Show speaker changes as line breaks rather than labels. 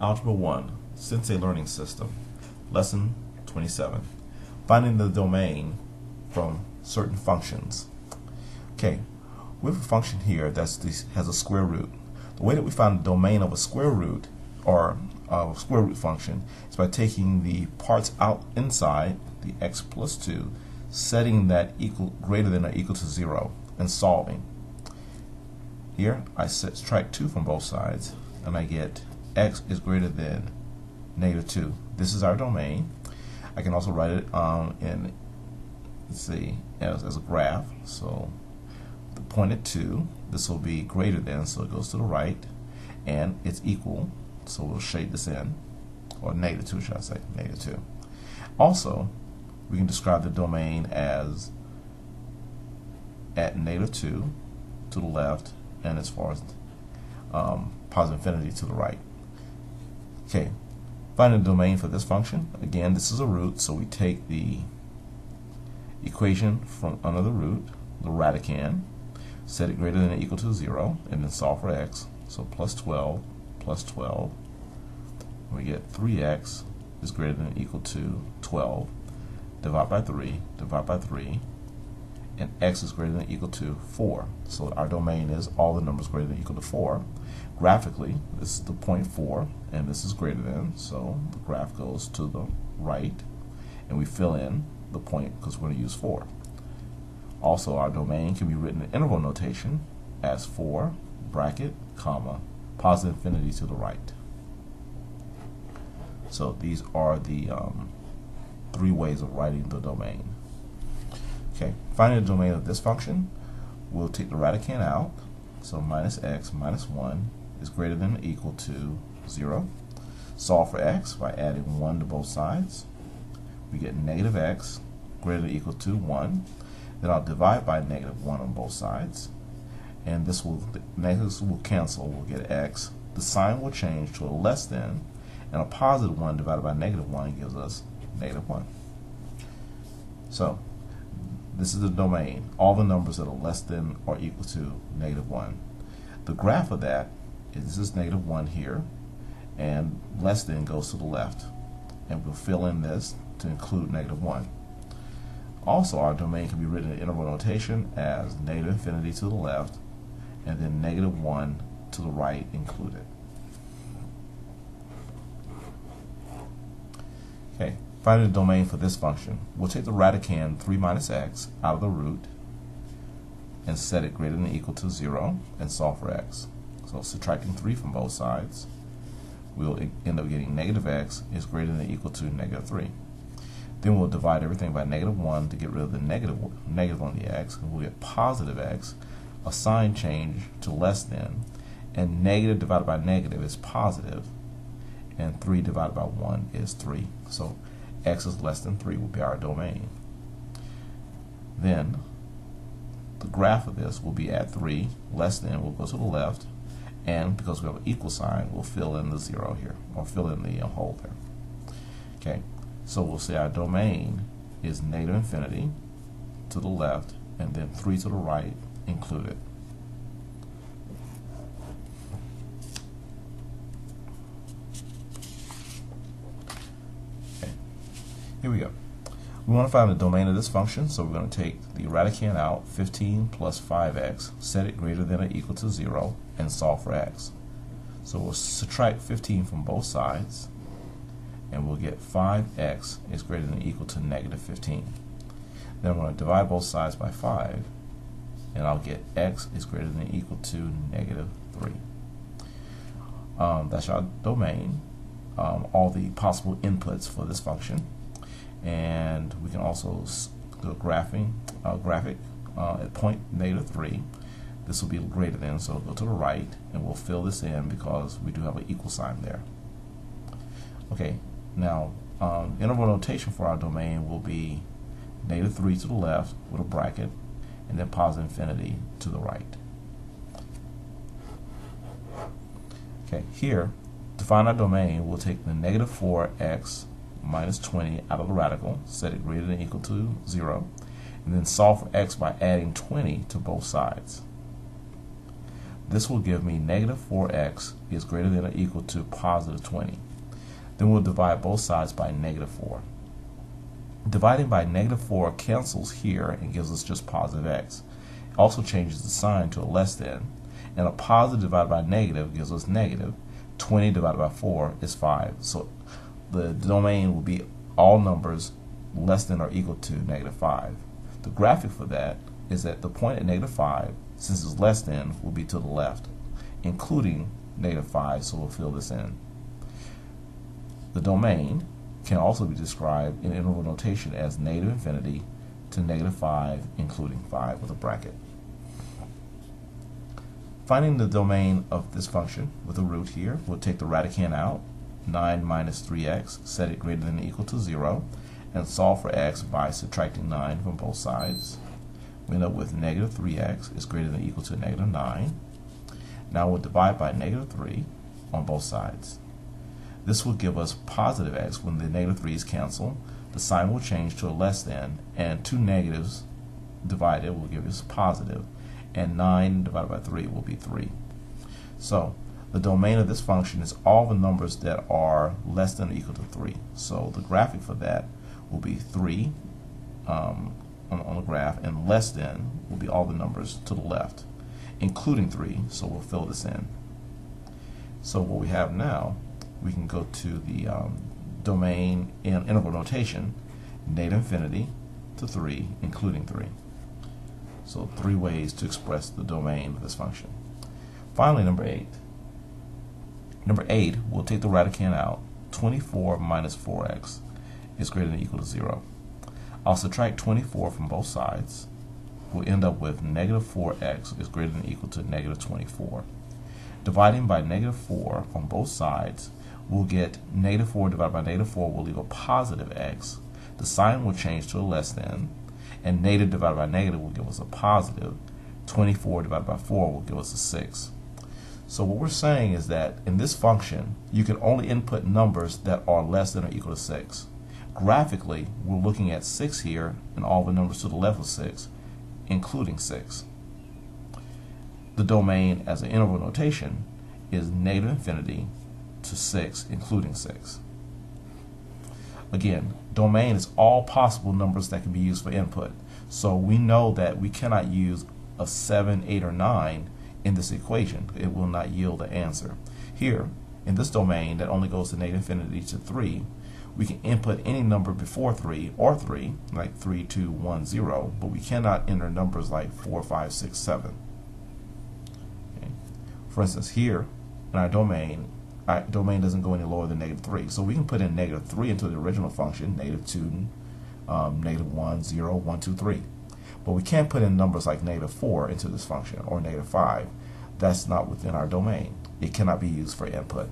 Algebra 1, Sensei Learning System, Lesson 27, Finding the Domain from Certain Functions. Okay, we have a function here that has a square root. The way that we find the domain of a square root, or a square root function, is by taking the parts out inside, the x plus 2, setting that greater than or equal to 0, and solving. Here, I subtract 2 from both sides, and I get x is greater than negative 2. This is our domain. I can also write it in, let's see, as a graph. So the point at 2, this will be greater than, so it goes to the right, and it's equal, so we'll shade this in, or negative 2, should I say, negative 2. Also, we can describe the domain as at negative 2 to the left, and as far as positive infinity to the right. Okay, finding the domain for this function. Again, this is a root, so we take the equation from under the root, the radicand, set it greater than or equal to 0, and then solve for x. So plus 12 plus 12. We get 3x is greater than or equal to 12. Divide by 3, divide by 3, and x is greater than or equal to 4. So our domain is all the numbers greater than or equal to 4. Graphically, this is the point 4, and this is greater than, so the graph goes to the right, and we fill in the point because we're going to use 4. Also, our domain can be written in interval notation as 4, bracket, comma, positive infinity to the right. So these are the 3 ways of writing the domain. Okay, finding the domain of this function, we'll take the radicand out, so minus x minus 1 is greater than or equal to 0. Solve for x by adding 1 to both sides. We get negative x greater than or equal to 1. Then I'll divide by negative 1 on both sides. And this will, negatives will cancel. We'll get x. The sign will change to a less than, and a positive 1 divided by negative 1 gives us negative 1. So this is the domain, all the numbers that are less than or equal to negative 1. The graph of that is this is negative 1 here, and less than goes to the left. And we'll fill in this to include negative 1. Also, our domain can be written in interval notation as negative infinity to the left, and then negative 1 to the right included. Okay. Finding the domain for this function, we'll take the radicand 3 minus x out of the root and set it greater than or equal to 0 and solve for x. So subtracting 3 from both sides, we'll end up getting negative x is greater than or equal to negative 3. Then we'll divide everything by negative 1 to get rid of the negative on the x, and we'll get positive x, a sign change to less than, and negative divided by negative is positive, and 3 divided by 1 is 3. So x is less than 3 will be our domain. Then the graph of this will be at 3, less than will go to the left, and because we have an equal sign, we'll fill in the 0 here, or fill in the hole there. Okay, so we'll say our domain is negative infinity to the left, and then 3 to the right included. Here we go. We want to find the domain of this function, so we're going to take the radicand out, 15 plus 5x, set it greater than or equal to 0, and solve for x. So we'll subtract 15 from both sides, and we'll get 5x is greater than or equal to negative 15. Then I'm going to divide both sides by 5, and I'll get x is greater than or equal to negative 3. That's our domain, all the possible inputs for this function. And we can also do a graphic at point negative 3. This will be greater than, so it'll go to the right, and we'll fill this in because we do have an equal sign there. Okay, now interval notation for our domain will be negative 3 to the left with a bracket, and then positive infinity to the right. Okay, here, to find our domain, we'll take the negative 4x minus 20 out of the radical, set it greater than or equal to 0, and then solve for x by adding 20 to both sides. This will give me negative 4x is greater than or equal to positive 20. Then we'll divide both sides by negative 4. Dividing by negative 4 cancels here and gives us just positive x. It also changes the sign to a less than, and a positive divided by negative gives us negative. 20 divided by 4 is 5. So the domain will be all numbers less than or equal to negative 5. The graphic for that is that the point at negative 5, since it's less than, will be to the left, including negative 5, so we'll fill this in. The domain can also be described in interval notation as negative infinity to negative 5, including 5 with a bracket. Finding the domain of this function with a root here, we'll take the radicand out, 9 minus 3x, set it greater than or equal to 0, and solve for x by subtracting 9 from both sides. We end up with negative 3x is greater than or equal to negative 9. Now we'll divide by negative 3 on both sides. This will give us positive x when the negative 3's cancel. The sign will change to a less than, and two negatives divided will give us positive, and 9 divided by 3 will be 3. So the domain of this function is all the numbers that are less than or equal to 3. So the graphic for that will be 3 on the graph, and less than will be all the numbers to the left, including 3, so we'll fill this in. So what we have now, we can go to the domain in interval notation, negative infinity to 3, including 3. So 3 ways to express the domain of this function. Finally, number 8. Number 8, we'll take the radicand out. 24 minus 4x is greater than or equal to 0. I'll subtract 24 from both sides. We'll end up with negative 4x is greater than or equal to negative 24. Dividing by negative 4 on both sides, we'll get negative 4 divided by negative 4 will leave a positive x. The sign will change to a less than, and negative divided by negative will give us a positive. 24 divided by 4 will give us a 6. So what we're saying is that in this function, you can only input numbers that are less than or equal to 6. Graphically, we're looking at 6 here, and all the numbers to the left of 6, including 6. The domain as an interval notation is negative infinity to 6, including 6. Again, domain is all possible numbers that can be used for input. So we know that we cannot use a 7, 8, or 9 in this equation. It will not yield an answer. Here, in this domain that only goes to negative infinity to 3, we can input any number before 3 or 3, like 3, 2, 1, 0, but we cannot enter numbers like 4, 5, 6, 7. Okay. For instance, here in our domain doesn't go any lower than negative 3. So we can put in negative 3 into the original function, negative 2, negative 1, 0, 1, 2, 3. But we can't put in numbers like negative 4 into this function, or negative 5. That's not within our domain. It cannot be used for input.